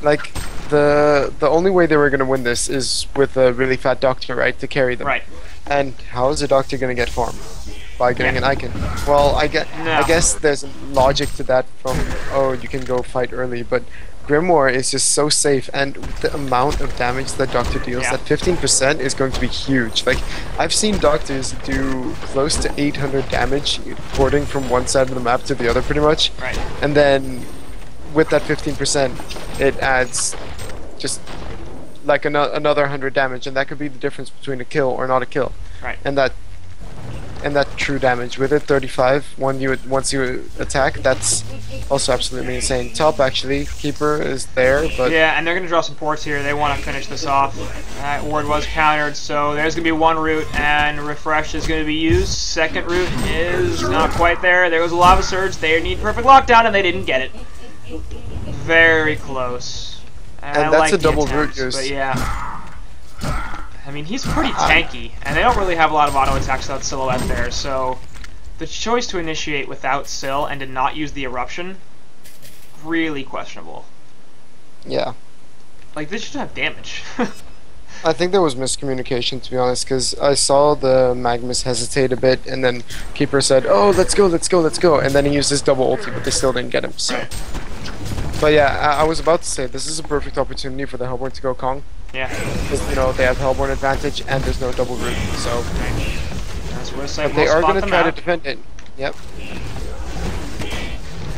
like, the only way they were going to win this is with a really fat Doctor, right, to carry them. Right. And how is a Doctor going to get farmed? By getting an Icon. Well, I guess there's logic to that from, oh, you can go fight early, but Grimoire is just so safe, and the amount of damage that Doctor deals, that 15% is going to be huge. Like, I've seen Doctors do close to 800 damage porting from one side of the map to the other, pretty much. Right. And then, with that 15%, it adds just like another 100 damage, and that could be the difference between a kill or not a kill. Right. And that true damage with it, 35 once you attack, that's also absolutely insane. Top, actually, Keeper is there, but yeah, and they're gonna draw some ports here. They want to finish this off. That ward was countered, so there's gonna be one route, and refresh is gonna be used. Second route is not quite there. There goes a lava surge. They need perfect lockdown, and they didn't get it. Very close. And that's a double route use. But yeah. I mean, he's pretty tanky, and they don't really have a lot of auto attacks without Silhouette there, so the choice to initiate without Sil and to not use the Eruption, really questionable. Yeah. Like, this should have damage. I think there was miscommunication, to be honest, because I saw the Magnus hesitate a bit, and then Keeper said, oh, let's go, let's go, let's go, and then he used his double ulti, but they still didn't get him, so... Right. But yeah, I was about to say, this is a perfect opportunity for the Hellborn to go Kong. Yeah. Because, you know, they have Hellborn advantage, and there's no double root, so... That's what I say. But they are going to try to defend it. Yep.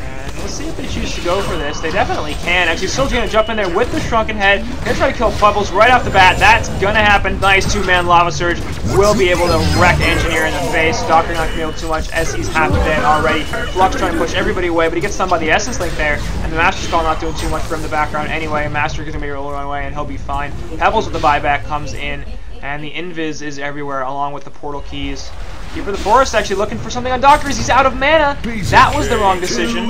And let's see if they choose to go for this. They definitely can. Actually, Sil's going to jump in there with the Shrunken Head. Going to try to kill Bubbles right off the bat. That's going to happen. Nice two-man Lava Surge. Will be able to wreck Engineer in the face. Doctor not going to be able to too much as he's half dead already. Flux trying to push everybody away, but he gets stunned by the Essence Link there. And the Master's Call not doing too much for him in the background anyway. Master is going to be rolling away, and he'll be fine. Pebbles with the buyback comes in. And the Invis is everywhere, along with the portal keys. Keeper of the Forest actually looking for something on Doctor as he's out of mana. That was the wrong decision.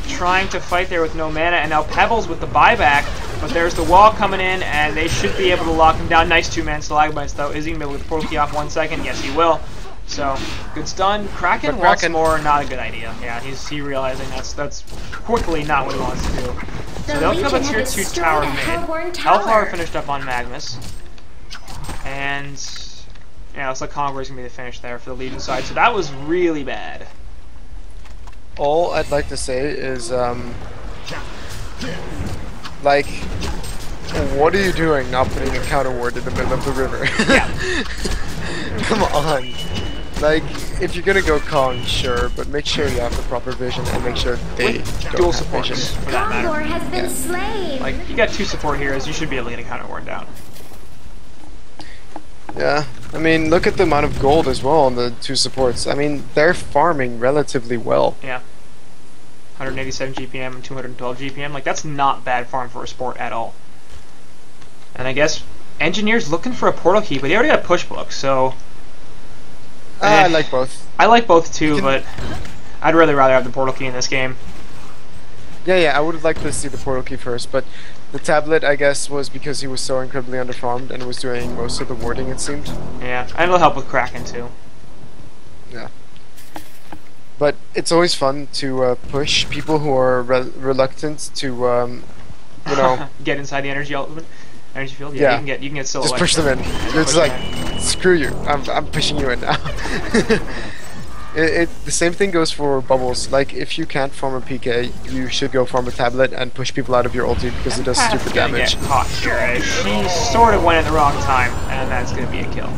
Trying to fight there with no mana, and now Pebbles with the buyback But there's the wall coming in, and they should be able to lock him down. Nice two-man stalagmites, though. Is he going to be able to get the portal key off 1 second? Yes, he will. So, good stun. Kraken wants more, not a good idea. Yeah, he's realizing that's quickly not what he wants to do. So they'll come a tier 2 tower mid. Hellflower finished up on Magnus. And yeah, looks like Convoy's gonna be the finish there for the Legion side. So that was really bad. All I'd like to say is, like, what are you doing not putting a counter ward in the middle of the river? Yeah. Come on. Like, if you're gonna go Kong, sure, but make sure you have the proper vision and make sure they dual support for that matter. Has been slain. Like, you got 2 support heroes, you should be able to get a counter ward down. Yeah, I mean, look at the amount of gold as well on the 2 supports. I mean, they're farming relatively well. Yeah. 187 GPM and 212 GPM. Like, that's not bad farm for a support at all. And I guess Engineer's looking for a portal key, but he already got a push book, so... I like both. I like both too, but I'd really rather have the portal key in this game. Yeah, I would have liked to see the portal key first, but the tablet, I guess, was because he was so incredibly underfarmed and was doing most of the warding, it seemed. Yeah, and it'll help with Kraken too. Yeah. But it's always fun to push people who are reluctant to, you know... get inside the energy field. Yeah, you can get Silhouette. Just push them in. It's like, screw you. I'm pushing you in now. The same thing goes for bubbles. Like, if you can't farm a PK, you should go farm a tablet and push people out of your ulti because it does stupid damage. Get caught here. She sort of went at the wrong time, and that's going to be a kill.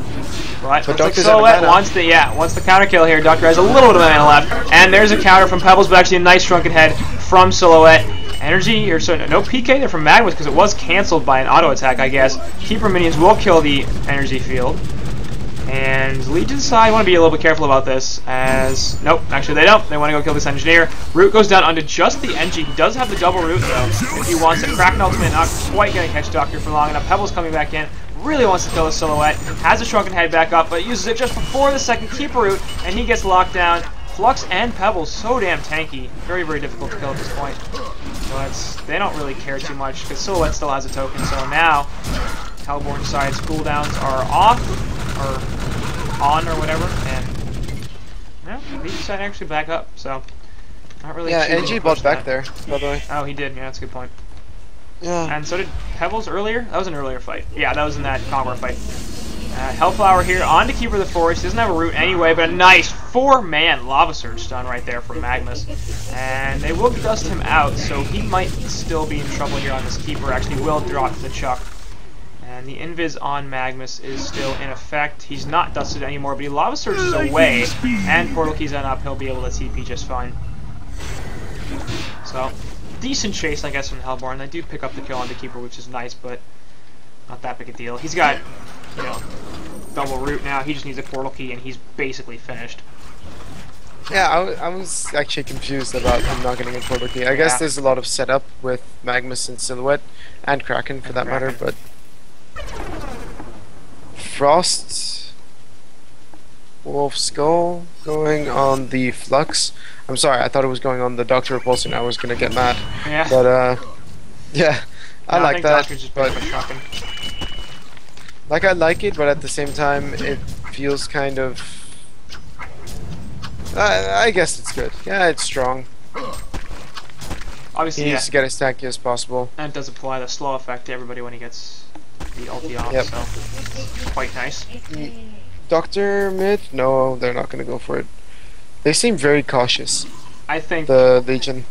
But like Silhouette wants the counter kill here. Doctor has a little bit of mana left, and there's a counter from Pebbles, but actually a nice shrunken head from Silhouette. Energy, or so no PK there from Magnus because it was cancelled by an auto attack, I guess. Keeper minions will kill the energy field. And Legion side want to be a little bit careful about this, as nope, actually they don't. They want to go kill this engineer. Root goes down onto just the NG. He does have the double root though. If he wants to Kraken ultimate, not quite gonna catch Doctor for long enough. Pebbles coming back in. Really wants to kill the Silhouette. Has a shrunken head back up, but uses it just before the second Keeper root, and he gets locked down. Flux and Pebbles so damn tanky. Very, very difficult to kill at this point. But they don't really care too much because Silhouette still has a token. So now, Hellborn side's cooldowns are off, or on, or whatever, and yeah, Legion side actually back up. So not really. Yeah, NG bought back there, by the way. Oh, he did. Yeah, that's a good point. Yeah. And so did Pebbles earlier. That was an earlier fight. Yeah, that was in that Conqueror fight. Hellflower here on to Keeper of the Forest. He doesn't have a root anyway, but a nice 4-man Lava Surge stun right there from Magnus. And they will dust him out, so he might still be in trouble here on this Keeper. Actually will drop the Chuck. And the Invis on Magnus is still in effect. He's not dusted anymore, but he Lava Surges away. And Portal Keys on up. He'll be able to TP just fine. So, decent chase, I guess, from Hellborn. They do pick up the kill on the Keeper, which is nice, but not that big a deal. He's got, you know, double root now. He just needs a portal key, and he's basically finished. Yeah, I was actually confused about him not getting a portal key. I guess there's a lot of setup with Magnus and Silhouette, and Kraken for that matter, but... Frost... Wolf Skull going on the Flux. I'm sorry, I thought it was going on the Doctor Repulsion. I was gonna get mad. Yeah. But, yeah, I like that. But, like, I like it, but at the same time, it feels kind of... I guess it's good. Yeah, it's strong. Obviously, he needs to get as tanky as possible. And it does apply the slow effect to everybody when he gets the ulti off, so quite nice. Doctor mid? No, they're not going to go for it. They seem very cautious. I think... The Legion.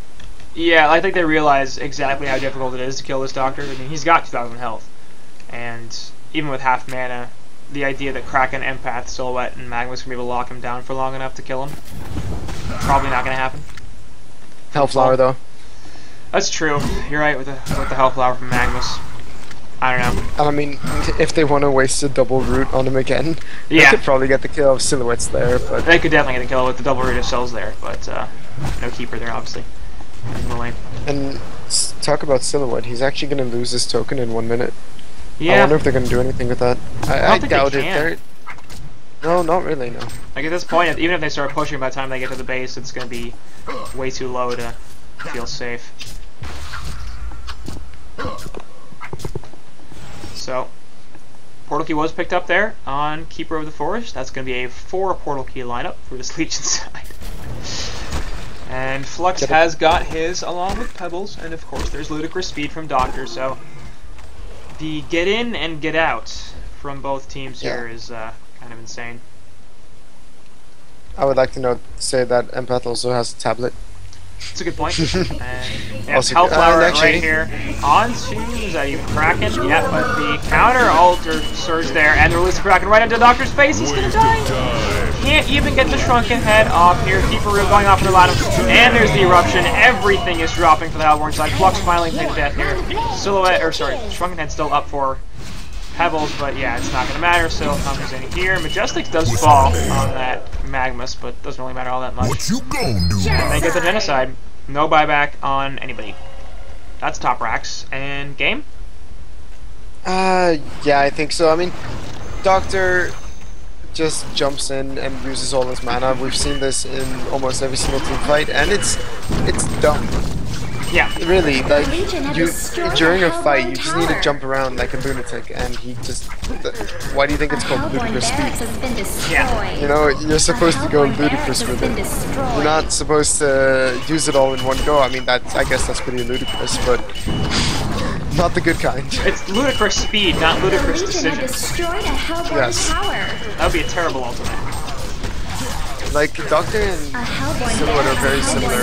Yeah, I think they realize exactly how difficult it is to kill this Doctor. I mean, he's got 2,000 health. And even with half mana, the idea that Kraken, Empath, Silhouette, and Magnus can be able to lock him down for long enough to kill him, probably not going to happen. Hellflower, though. That's true. You're right with the Hellflower from Magnus. I don't know. I mean, if they want to waste a double root on him again, they could probably get the kill of Silhouettes there. But they could definitely get the kill with the double root of cells there, but no Keeper there, obviously. And talk about Silhouette. He's actually going to lose his token in 1 minute. Yeah. I wonder if they're going to do anything with that. I doubt it. No, not really, no. Like at this point, even if they start pushing by the time they get to the base, it's going to be way too low to feel safe. So, portal key was picked up there on Keeper of the Forest. That's going to be a 4 portal key lineup for this Legion side. And Flux has got his along with Pebbles, and of course there's ludicrous speed from Doctor, so the get in and get out from both teams here is kind of insane. I would like to say that Empath also has a tablet. That's a good point. And Hellflower right here onto, is that even Kraken? Yeah, but the counter alter surge there, and the release of Kraken right into Doctor's face. He's gonna die. Can't even get the Shrunken Head off here. Keeper Reel going off for the bottom, and there's the eruption. Everything is dropping for the Hellborn side. Flux finally taking death here. Shrunken Head still up for Pebbles, but yeah, it's not gonna matter. So comes in here. Majestics does fall on that Magmus, but doesn't really matter all that much. What you gonna do? And they get the Genocide. No buyback on anybody. That's top racks. And game? Yeah, I think so. I mean, Doctor just jumps in and uses all his mana. We've seen this in almost every single team fight, and it's dumb. Yeah. Really, like, during a fight, you just need to jump around like a lunatic, and he just... Why do you think it's called ludicrous speed? Yeah. You know, you're supposed to go ludicrous with it. You're not supposed to use it all in one go. I mean, I guess that's pretty ludicrous, but not the good kind. It's ludicrous speed, not ludicrous decisions. Yes. That would be a terrible ultimate. Like, Doctor and Silhouette are very similar.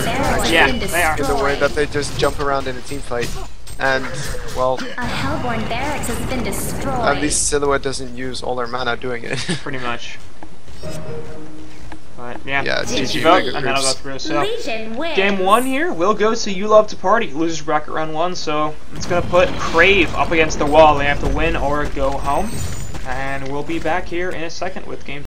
Yeah, they are. In the way that they just jump around in a team fight. And, well, at least Silhouette doesn't use all her mana doing it. Pretty much. But, yeah, GG vote, and that'll go through. So, game 1 here will go to You Love to Party. Losers bracket round 1, so it's going to put Crave up against the wall. They have to win or go home. And we'll be back here in a second with game